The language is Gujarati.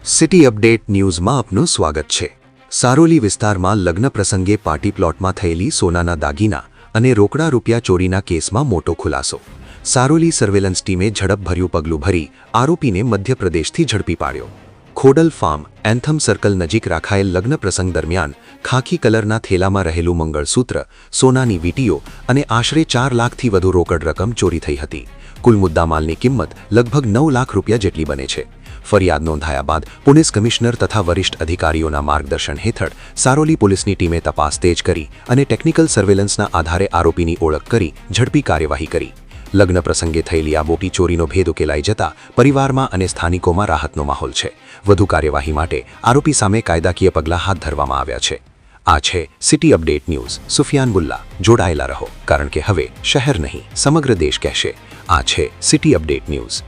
સિટી અપડેટ ન્યૂઝમાં આપનું સ્વાગત છે। સારોલી વિસ્તારમાં લગ્ન પ્રસંગે પાર્ટી પ્લોટમાં થયેલી સોનાના દાગીના અને રોકડા રૂપિયા ચોરીના કેસમાં મોટો ખુલાસો। સારોલી સર્વેલન્સ ટીમે ઝડપભર્યું પગલું ભરી આરોપીને મધ્યપ્રદેશથી ઝડપી પાડ્યો। ખોડલ ફાર્મ એન્થમ સર્કલ નજીક રાખાયેલ લગ્ન પ્રસંગ દરમિયાન ખાખી કલરના થેલામાં રહેલું મંગળસૂત્ર, સોનાની વીંટીઓ અને આશરે 4 લાખથી વધુ રોકડ રકમ ચોરી થઈ હતી। કુલ મુદ્દામાલની કિંમત લગભગ 9 લાખ રૂપિયા જેટલી બને છે। ફરિયાદ નોંધાયા બાદ પોલીસ કમિશનર તથા વરિષ્ઠ અધિકારીઓના માર્ગદર્શન હેઠળ સારોલી પોલીસની ટીમે તપાસ તેજ કરી અને ટેકનિકલ સર્વેલન્સના આધારે આરોપીની ઓળખ કરી ઝડપી કાર્યવાહી કરી। લગ્ન પ્રસંગે થયેલી આ મોટી ચોરીનો ભેદ ઉકેલાઈ જતા પરિવારમાં અને સ્થાનિકોમાં રાહતનો માહોલ છે। વધુ કાર્યવાહી માટે આરોપી સામે કાયદાકીય પગલાં હાથ ધરવામાં આવ્યા છે। આ છે સિટી અપડેટ ન્યૂઝ। સુફિયાન બુલ્લા, જોડાયેલા રહો, કારણ કે હવે શહેર નહીં સમગ્ર દેશ કહેશે। આ છે સિટી અપડેટ ન્યૂઝ।